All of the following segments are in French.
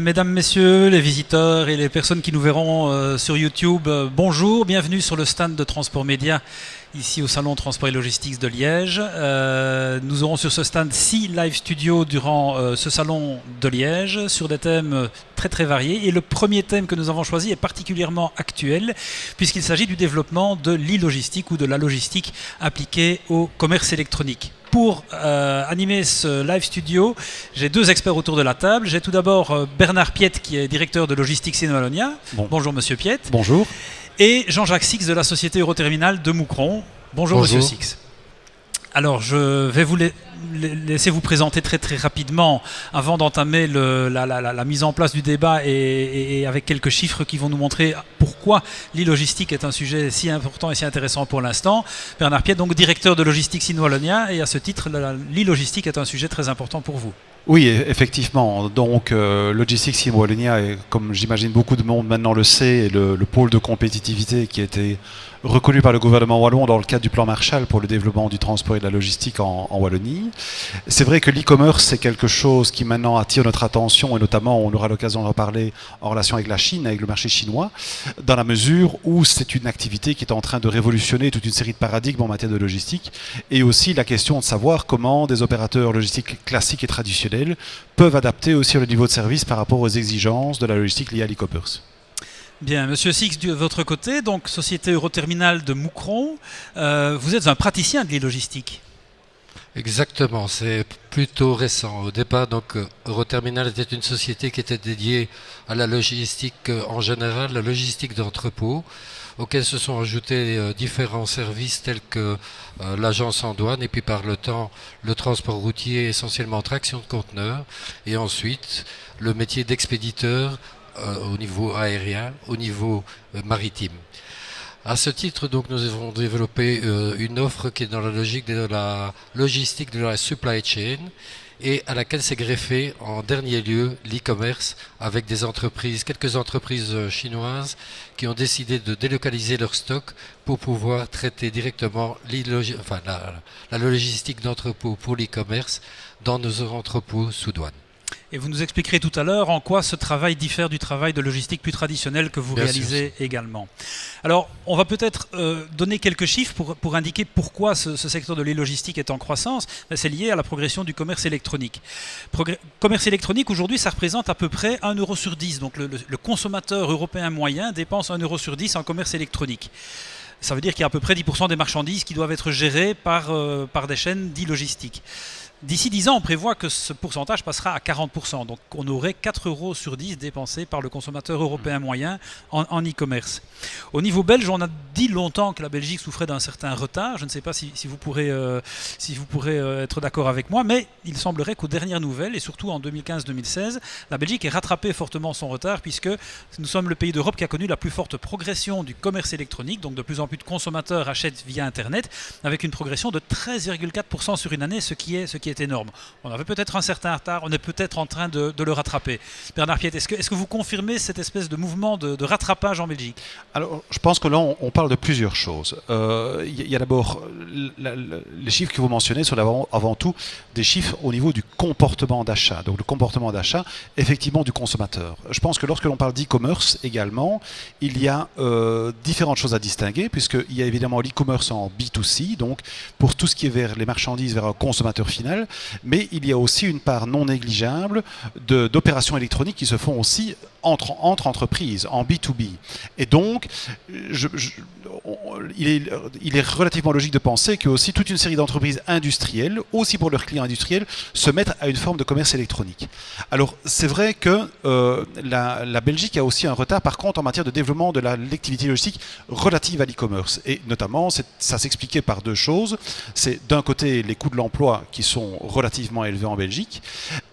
Mesdames, Messieurs, les visiteurs et les personnes qui nous verront sur YouTube, bonjour, bienvenue sur le stand de Transport Média, ici au Salon Transport et Logistics de Liège. Nous aurons sur ce stand 6 live studios durant ce salon de Liège sur des thèmes très très variés. Et le premier thème que nous avons choisi est particulièrement actuel puisqu'il s'agit du développement de l'e-logistique ou de la logistique appliquée au commerce électronique. Pour animer ce live studio, j'ai deux experts autour de la table. J'ai tout d'abord Bernard Piette, qui est directeur de logistique Sino-Wallonia. Bonjour Monsieur Piette. Bonjour. Et Jean-Jacques Six de la société Euroterminal de Moucron. Bonjour Monsieur Six. Alors je vais vous laisser vous présenter très très rapidement avant d'entamer la mise en place du débat et avec quelques chiffres qui vont nous montrer pourquoi l'e-logistique est un sujet si important et si intéressant pour l'instant. Bernard Piette, donc directeur de logistique Sino-Wallonia, et à ce titre, l'e-logistique est un sujet très important pour vous. Oui, effectivement. Donc, Logistics Sino-Wallonia, comme j'imagine beaucoup de monde maintenant le sait, est le pôle de compétitivité qui a été reconnu par le gouvernement wallon dans le cadre du plan Marshall pour le développement du transport et de la logistique en Wallonie. C'est vrai que l'e-commerce, c'est quelque chose qui maintenant attire notre attention, et notamment, on aura l'occasion d'en parler en relation avec la Chine, avec le marché chinois, dans la mesure où c'est une activité qui est en train de révolutionner toute une série de paradigmes en matière de logistique, et aussi la question de savoir comment des opérateurs logistiques classiques et traditionnels peuvent adapter aussi le niveau de service par rapport aux exigences de la logistique liée à l'e-commerce. Bien, Monsieur Six, de votre côté, donc Société Euroterminal de Moucron, vous êtes un praticien de l'e-logistique. Exactement, c'est plutôt récent. Au départ, donc, Euroterminal était une société qui était dédiée à la logistique en général, la logistique d'entrepôt, auxquels se sont ajoutés différents services tels que l'agence en douane et puis par le temps le transport routier, essentiellement traction de conteneurs, et ensuite le métier d'expéditeur au niveau aérien, au niveau maritime. À ce titre, donc, nous avons développé une offre qui est dans la logique de la logistique de la supply chain et à laquelle s'est greffé en dernier lieu l'e-commerce avec des entreprises, quelques entreprises chinoises qui ont décidé de délocaliser leur stock pour pouvoir traiter directement la logistique d'entrepôt pour l'e-commerce dans nos entrepôts sous douane. Et vous nous expliquerez tout à l'heure en quoi ce travail diffère du travail de logistique plus traditionnel que vous réalisez également. Alors, on va peut-être donner quelques chiffres pour indiquer pourquoi ce secteur de l'e-logistique est en croissance. C'est lié à la progression du commerce électronique. Commerce électronique, aujourd'hui, ça représente à peu près 1 euro sur 10. Donc le consommateur européen moyen dépense 1 euro sur 10 en commerce électronique. Ça veut dire qu'il y a à peu près 10% des marchandises qui doivent être gérées par des chaînes d'e-logistique. D'ici 10 ans, on prévoit que ce pourcentage passera à 40%. Donc on aurait 4 euros sur 10 dépensés par le consommateur européen moyen en e-commerce. Au niveau belge, on a dit longtemps que la Belgique souffrait d'un certain retard. Je ne sais pas si vous pourrez être d'accord avec moi, mais il semblerait qu'aux dernières nouvelles, et surtout en 2015-2016, la Belgique ait rattrapé fortement son retard puisque nous sommes le pays d'Europe qui a connu la plus forte progression du commerce électronique. Donc de plus en plus de consommateurs achètent via Internet avec une progression de 13,4% sur une année, ce qui est énorme. On avait peut-être un certain retard, on est peut-être en train de le rattraper. Bernard Piette, est-ce que vous confirmez cette espèce de mouvement de rattrapage en Belgique? Alors, je pense que là, on parle de plusieurs choses. Il y a d'abord les chiffres que vous mentionnez sont avant tout des chiffres au niveau du comportement d'achat. Donc, le comportement d'achat, effectivement, du consommateur. Je pense que lorsque l'on parle d'e-commerce également, il y a différentes choses à distinguer, puisqu'il y a évidemment l'e-commerce en B2C, donc pour tout ce qui est vers les marchandises, vers un consommateur final, mais il y a aussi une part non négligeable d'opérations électroniques qui se font aussi entre entreprises, en B2B. Et donc, il est relativement logique de penser que aussi toute une série d'entreprises industrielles, aussi pour leurs clients industriels, se mettent à une forme de commerce électronique. Alors, c'est vrai que la Belgique a aussi un retard, par contre, en matière de développement de l'activité logistique relative à l'e-commerce. Et notamment, ça s'expliquait par deux choses. C'est d'un côté les coûts de l'emploi qui sont relativement élevés en Belgique,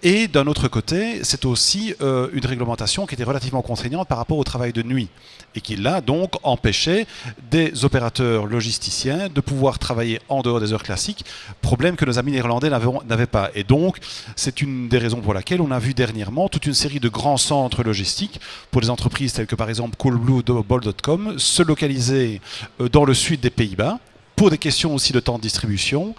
et d'un autre côté, c'est aussi une réglementation qui était relativement contraignante par rapport au travail de nuit, et qui là, donc, empêchait des opérateurs logisticiens de pouvoir travailler en dehors des heures classiques, problème que nos amis néerlandais n'avaient pas. Et donc, c'est une des raisons pour laquelle on a vu dernièrement toute une série de grands centres logistiques pour des entreprises telles que par exemple Coolblue, Bol.com, se localiser dans le sud des Pays-Bas, pour des questions aussi de temps de distribution,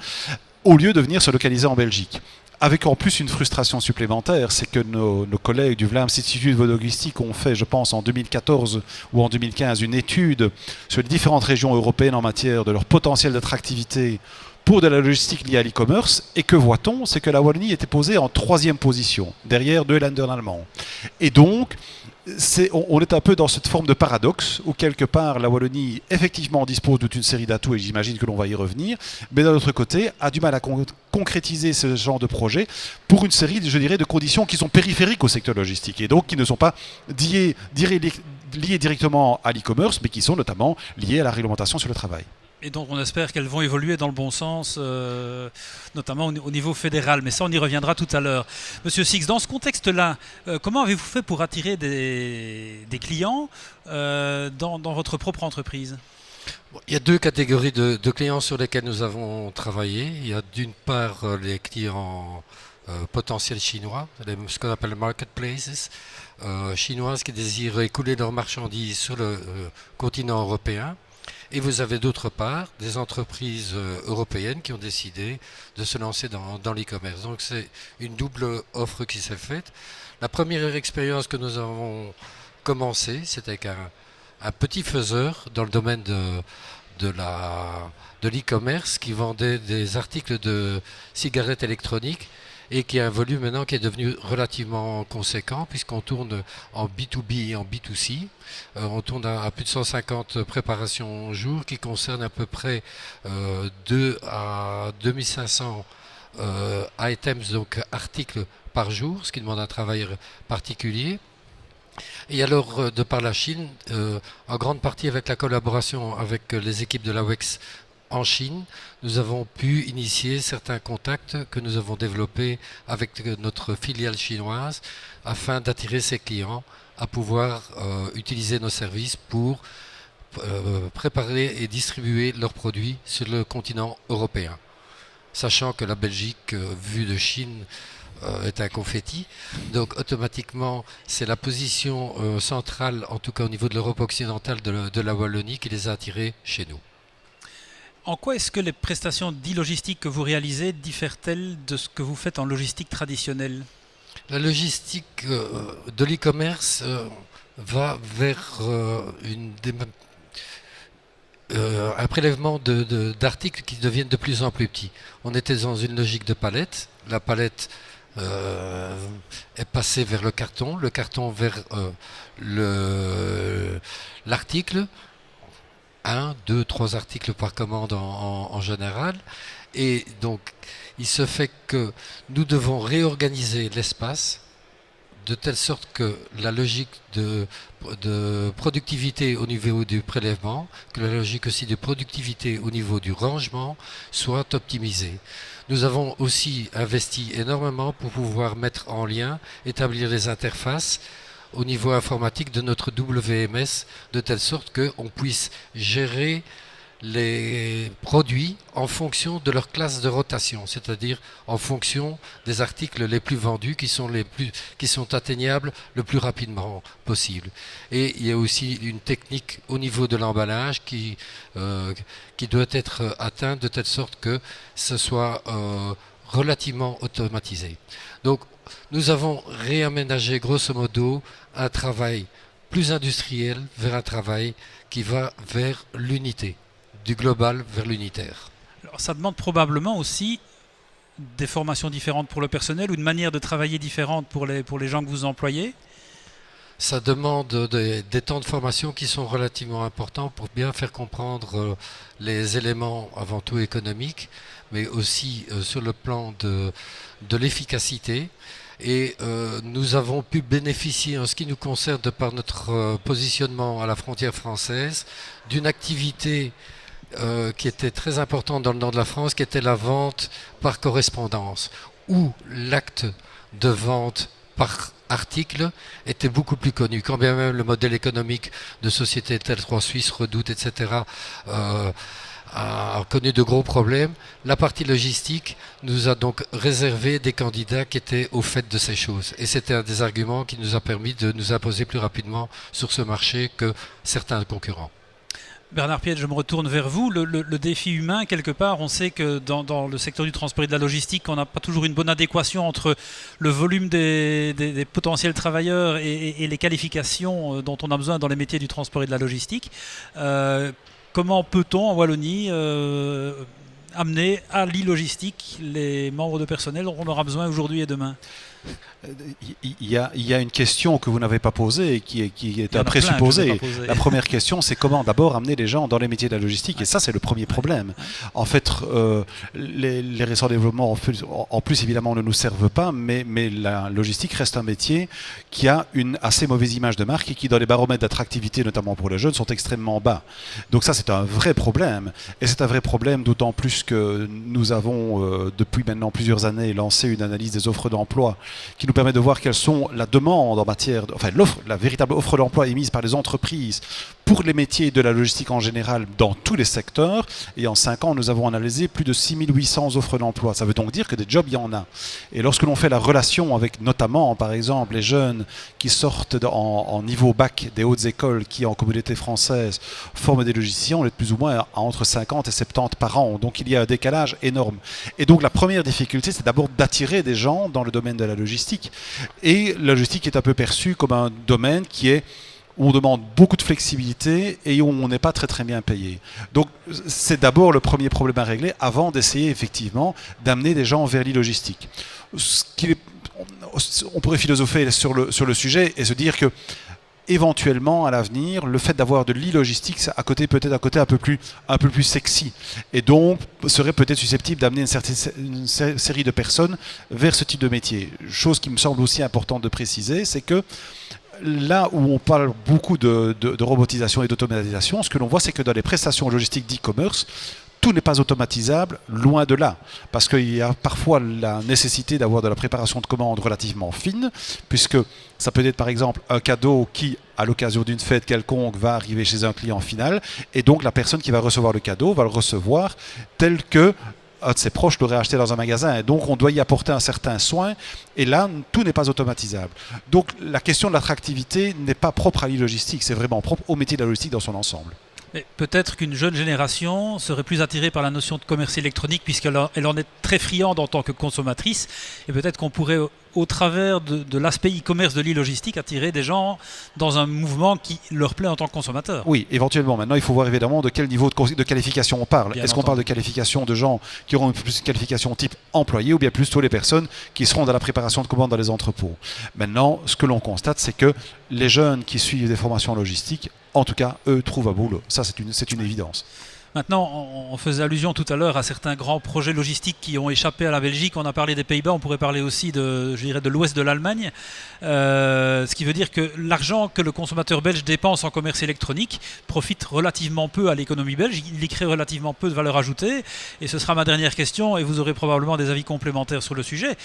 au lieu de venir se localiser en Belgique. avec en plus une frustration supplémentaire, c'est que nos collègues du Vlaams Institut de logistique ont fait, je pense, en 2014 ou en 2015, une étude sur les différentes régions européennes en matière de leur potentiel d'attractivité pour de la logistique liée à l'e-commerce. Et que voit-on? C'est que la Wallonie était posée en 3e position, derrière deux Ländern allemands. Et donc, on est un peu dans cette forme de paradoxe où quelque part la Wallonie effectivement dispose de toute une série d'atouts et j'imagine que l'on va y revenir, mais d'un autre côté a du mal à concrétiser ce genre de projet pour une série, je dirais, de conditions qui sont périphériques au secteur logistique et donc qui ne sont pas liées directement à l'e-commerce, mais qui sont notamment liées à la réglementation sur le travail. Et donc on espère qu'elles vont évoluer dans le bon sens, notamment au niveau fédéral. Mais ça, on y reviendra tout à l'heure. Monsieur Six, dans ce contexte-là, comment avez-vous fait pour attirer des clients dans votre propre entreprise? Il y a deux catégories de clients sur lesquels nous avons travaillé. Il y a d'une part les clients potentiels chinois, ce qu'on appelle marketplaces, chinoises qui désirent écouler leurs marchandises sur le continent européen. Et vous avez d'autre part des entreprises européennes qui ont décidé de se lancer dans l'e-commerce. Donc c'est une double offre qui s'est faite. La première expérience que nous avons commencée, c'était avec un petit faiseur dans le domaine de l'e-commerce qui vendait des articles de cigarettes électroniques et qui a un volume maintenant qui est devenu relativement conséquent puisqu'on tourne en B2B et en B2C. On tourne à plus de 150 préparations au jour qui concernent à peu près 2 à 2500 items, donc articles par jour, ce qui demande un travail particulier. Et alors, de par la Chine, en grande partie avec la collaboration avec les équipes de la WEX en Chine, nous avons pu initier certains contacts que nous avons développés avec notre filiale chinoise afin d'attirer ces clients à pouvoir utiliser nos services pour préparer et distribuer leurs produits sur le continent européen. Sachant que la Belgique, vue de Chine, est un confetti. Donc automatiquement, c'est la position centrale, en tout cas au niveau de l'Europe occidentale de la Wallonie, qui les a attirés chez nous. En quoi est-ce que les prestations d'e-logistique que vous réalisez diffèrent-elles de ce que vous faites en logistique traditionnelle? La logistique de l'e-commerce va vers un prélèvement d'articles qui deviennent de plus en plus petits. On était dans une logique de palette. La palette est passée vers le carton vers l'article. 1, 2, 3 articles par commande en général. Et donc, il se fait que nous devons réorganiser l'espace de telle sorte que la logique de productivité au niveau du prélèvement, que la logique aussi de productivité au niveau du rangement soit optimisée. Nous avons aussi investi énormément pour pouvoir mettre en lien, établir les interfaces au niveau informatique de notre WMS, de telle sorte qu'on puisse gérer les produits en fonction de leur classe de rotation, c'est-à-dire en fonction des articles les plus vendus qui sont atteignables le plus rapidement possible. Et il y a aussi une technique au niveau de l'emballage qui doit être atteinte de telle sorte que ce soit relativement automatisé. Donc nous avons réaménagé grosso modo un travail plus industriel vers un travail qui va vers l'unité, du global vers l'unitaire. Alors, ça demande probablement aussi des formations différentes pour le personnel ou une manière de travailler différente pour les gens que vous employez? Ça demande des temps de formation qui sont relativement importants pour bien faire comprendre les éléments avant tout économiques, mais aussi sur le plan de l'efficacité. Et nous avons pu bénéficier, en ce qui nous concerne, de par notre positionnement à la frontière française, d'une activité qui était très importante dans le nord de la France, qui était la vente par correspondance, où l'acte de vente par article était beaucoup plus connu. Quand bien même le modèle économique de sociétés telles 3 Suisse, Redoute, etc., a connu de gros problèmes, la partie logistique nous a donc réservé des candidats qui étaient au fait de ces choses. Et c'était un des arguments qui nous a permis de nous imposer plus rapidement sur ce marché que certains concurrents. Bernard Piet, je me retourne vers vous. Le défi humain, quelque part, on sait que dans le secteur du transport et de la logistique, on n'a pas toujours une bonne adéquation entre le volume des potentiels travailleurs et les qualifications dont on a besoin dans les métiers du transport et de la logistique. Comment peut-on, en Wallonie, amener à l'e-logistique les membres de personnel dont on aura besoin aujourd'hui et demain? Il y a une question que vous n'avez pas posée et qui est un présupposé. La première question, c'est comment d'abord amener les gens dans les métiers de la logistique. Et ça, c'est le premier problème. En fait, les récents développements, en plus, évidemment, ne nous servent pas, mais la logistique reste un métier qui a une assez mauvaise image de marque et qui, dans les baromètres d'attractivité, notamment pour les jeunes, sont extrêmement bas. Donc ça, c'est un vrai problème. Et c'est un vrai problème d'autant plus que nous avons, depuis maintenant plusieurs années, lancé une analyse des offres d'emploi qui nous permet de voir quelles sont la demande en matière, la véritable offre d'emploi émise par les entreprises pour les métiers de la logistique en général dans tous les secteurs. Et en 5 ans, nous avons analysé plus de 6800 offres d'emploi. Ça veut donc dire que des jobs, il y en a. Et lorsque l'on fait la relation avec notamment, par exemple, les jeunes qui sortent en niveau bac des hautes écoles qui, en communauté française, forment des logisticiens, on est plus ou moins à entre 50 et 70 par an. Donc il y a un décalage énorme. Et donc la première difficulté, c'est d'abord d'attirer des gens dans le domaine de la logistique. Et la logistique est un peu perçue comme un domaine où on demande beaucoup de flexibilité et où on n'est pas très très bien payé. Donc c'est d'abord le premier problème à régler avant d'essayer effectivement d'amener des gens vers l'e-logistique. On pourrait philosopher sur le sujet et se dire que éventuellement à l'avenir, le fait d'avoir de l'e-logistique à côté peut-être un côté un peu plus sexy et donc serait peut-être susceptible d'amener une série de personnes vers ce type de métier. Chose qui me semble aussi importante de préciser, c'est que là où on parle beaucoup de robotisation et d'automatisation, ce que l'on voit, c'est que dans les prestations logistiques d'e-commerce, tout n'est pas automatisable, loin de là, parce qu'il y a parfois la nécessité d'avoir de la préparation de commandes relativement fine, puisque ça peut être par exemple un cadeau qui, à l'occasion d'une fête quelconque, va arriver chez un client final, et donc la personne qui va recevoir le cadeau va le recevoir tel que un de ses proches l'aurait acheté dans un magasin, et donc on doit y apporter un certain soin, et là, tout n'est pas automatisable. Donc la question de l'attractivité n'est pas propre à l'e-logistique, c'est vraiment propre au métier de la logistique dans son ensemble. Mais peut-être qu'une jeune génération serait plus attirée par la notion de commerce électronique puisqu'elle en est très friande en tant que consommatrice. Et peut-être qu'on pourrait, au travers de l'aspect e-commerce de l'e-logistique, attirer des gens dans un mouvement qui leur plaît en tant que consommateur. Oui, éventuellement. Maintenant, il faut voir évidemment de quel niveau de qualification on parle. Est-ce qu'on parle de qualification de gens qui auront plus de qualification type employé ou bien plutôt les personnes qui seront dans la préparation de commandes dans les entrepôts? Maintenant, ce que l'on constate, c'est que les jeunes qui suivent des formations logistiques, en tout cas, eux trouvent un boulot. Ça, c'est une évidence. Maintenant, on faisait allusion tout à l'heure à certains grands projets logistiques qui ont échappé à la Belgique. On a parlé des Pays-Bas, on pourrait parler aussi de l'ouest de l'Allemagne. Ce qui veut dire que l'argent que le consommateur belge dépense en commerce électronique profite relativement peu à l'économie belge. Il y crée relativement peu de valeur ajoutée. Et ce sera ma dernière question, et vous aurez probablement des avis complémentaires sur le sujet.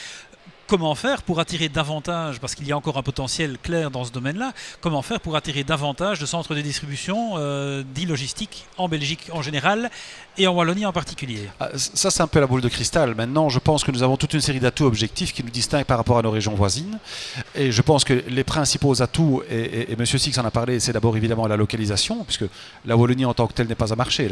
Comment faire pour attirer davantage, parce qu'il y a encore un potentiel clair dans ce domaine-là, comment faire pour attirer davantage de centres de distribution d'e-logistique en Belgique en général et en Wallonie en particulier? Ça, c'est un peu la boule de cristal. Maintenant, je pense que nous avons toute une série d'atouts objectifs qui nous distinguent par rapport à nos régions voisines. Et je pense que les principaux atouts, et M. Six en a parlé, c'est d'abord évidemment la localisation, puisque la Wallonie en tant que telle n'est pas un marché.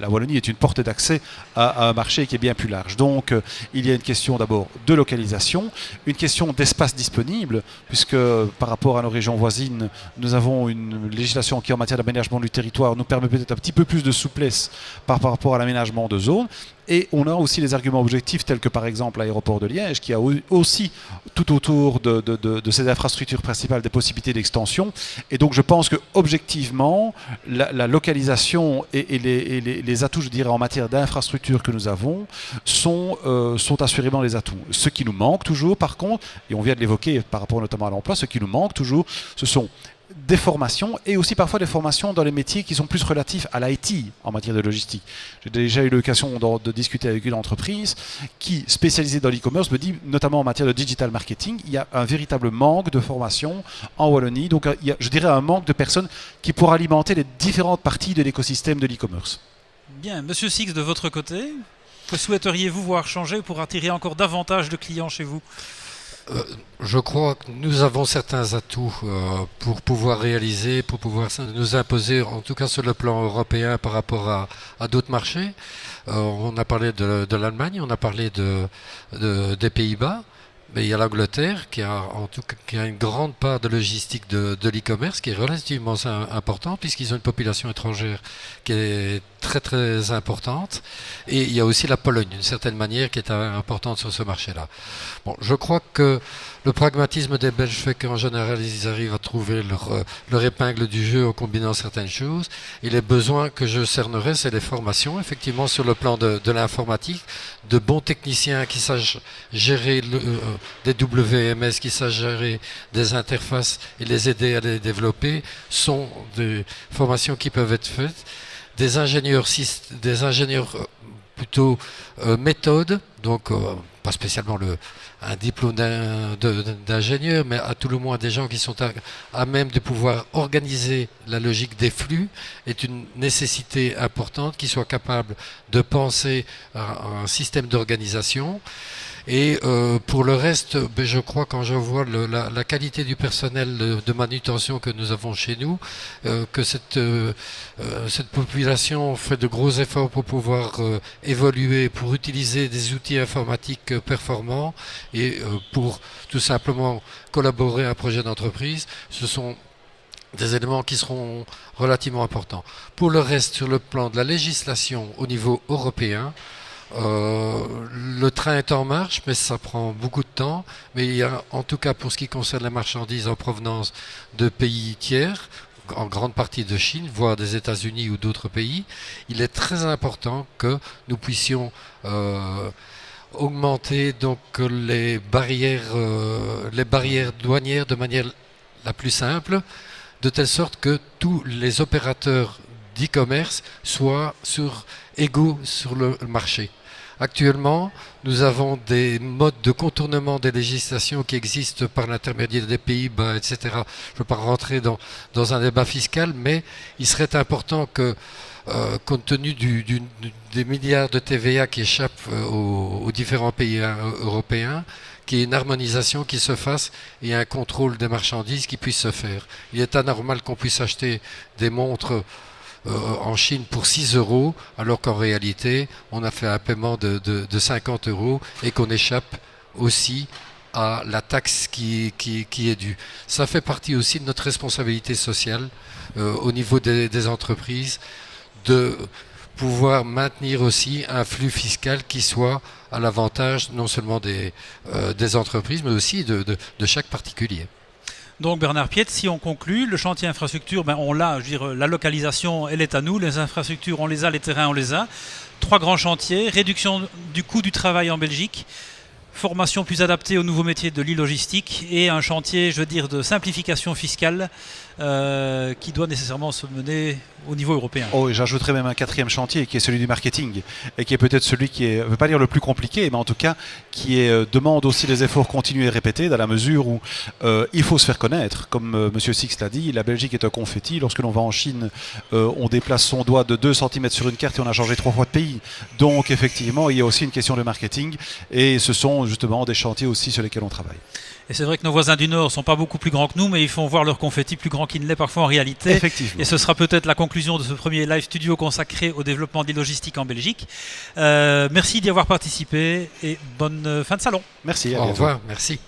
La Wallonie est une porte d'accès à un marché qui est bien plus large. Donc, il y a une question d'abord de localisation, une question d'espace disponible, puisque par rapport à nos régions voisines, nous avons une législation qui en matière d'aménagement du territoire nous permet peut-être un petit peu plus de souplesse par rapport à l'aménagement de zones. Et on a aussi les arguments objectifs tels que par exemple l'aéroport de Liège qui a aussi tout autour de ses infrastructures principales des possibilités d'extension. Et donc je pense que objectivement la localisation et les atouts, je dirais, en matière d'infrastructures que nous avons sont assurément les atouts. Ce qui nous manque toujours par contre, et on vient de l'évoquer par rapport notamment à l'emploi, ce qui nous manque toujours, ce sont des formations et aussi parfois des formations dans les métiers qui sont plus relatifs à l'IT en matière de logistique. J'ai déjà eu l'occasion de discuter avec une entreprise qui, spécialisée dans l'e-commerce, me dit, notamment en matière de digital marketing, il y a un véritable manque de formation en Wallonie. Donc il y a, je dirais, un manque de personnes qui pourraient alimenter les différentes parties de l'écosystème de l'e-commerce. Bien, Monsieur Six, de votre côté, que souhaiteriez-vous voir changer pour attirer encore davantage de clients chez vous ? Je crois que nous avons certains atouts pour pouvoir réaliser, pour pouvoir nous imposer, en tout cas sur le plan européen par rapport à d'autres marchés. On a parlé de l'Allemagne, on a parlé des Pays-Bas. Mais il y a l'Angleterre qui a une grande part de logistique de l'e-commerce qui est relativement importante puisqu'ils ont une population étrangère qui est très très importante. Et il y a aussi la Pologne d'une certaine manière qui est importante sur ce marché-là. Bon, je crois que le pragmatisme des Belges fait qu'en général ils arrivent à trouver leur épingle du jeu en combinant certaines choses. Et les besoins que je cernerais, c'est les formations, effectivement sur le plan de l'informatique, de bons techniciens qui sachent gérer des WMS, qui sachent gérer des interfaces et les aider à les développer, sont des formations qui peuvent être faites. Des ingénieurs plutôt méthode, donc pas spécialement un diplôme d'ingénieur, mais à tout le moins des gens qui sont à même de pouvoir organiser la logique des flux est une nécessité importante, qui soient capables de penser à un système d'organisation. Et pour le reste, je crois quand je vois la qualité du personnel de manutention que nous avons chez nous, que cette population fait de gros efforts pour pouvoir évoluer, pour utiliser des outils informatiques performants et pour tout simplement collaborer à un projet d'entreprise. Ce sont des éléments qui seront relativement importants. Pour le reste, sur le plan de la législation au niveau européen, le train est en marche, mais ça prend beaucoup de temps. Mais il y a, en tout cas pour ce qui concerne les marchandises en provenance de pays tiers, en grande partie de Chine, voire des États-Unis ou d'autres pays, il est très important que nous puissions augmenter donc les barrières douanières de manière la plus simple, de telle sorte que tous les opérateurs d'e-commerce soient égaux sur le marché. Actuellement, nous avons des modes de contournement des législations qui existent par l'intermédiaire des Pays-Bas, etc. Je ne veux pas rentrer dans un débat fiscal, mais il serait important que, compte tenu des milliards de TVA qui échappent aux différents pays européens, qu'il y ait une harmonisation qui se fasse et un contrôle des marchandises qui puisse se faire. Il est anormal qu'on puisse acheter des montres en Chine pour 6 €, alors qu'en réalité, on a fait un paiement de 50 € et qu'on échappe aussi à la taxe qui est due. Ça fait partie aussi de notre responsabilité sociale au niveau des entreprises, de pouvoir maintenir aussi un flux fiscal qui soit à l'avantage non seulement des entreprises, mais aussi de chaque particulier. Donc Bernard Piette, si on conclut, le chantier infrastructure, on l'a, je veux dire, la localisation, elle est à nous, les infrastructures, on les a, les terrains, on les a. 3 grands chantiers, réduction du coût du travail en Belgique, formation plus adaptée aux nouveaux métiers de l'e-logistique et un chantier, je veux dire, de simplification fiscale qui doit nécessairement se mener au niveau européen. Oh, et j'ajouterais même un 4e chantier qui est celui du marketing et qui est peut-être celui qui est, je ne veux pas dire le plus compliqué, mais en tout cas qui demande aussi des efforts continus et répétés dans la mesure où il faut se faire connaître. Comme Monsieur Six l'a dit, la Belgique est un confetti. Lorsque l'on va en Chine, on déplace son doigt de 2 cm sur une carte et on a changé 3 fois de pays. Donc effectivement, il y a aussi une question de marketing et ce sont justement des chantiers aussi sur lesquels on travaille. Et c'est vrai que nos voisins du Nord ne sont pas beaucoup plus grands que nous, mais ils font voir leur confetti plus grand qu'il ne l'est parfois en réalité. Effectivement. Et ce sera peut-être la conclusion de ce premier live studio consacré au développement de l'e-logistique en Belgique. Merci d'y avoir participé et bonne fin de salon. Merci. Au revoir, merci.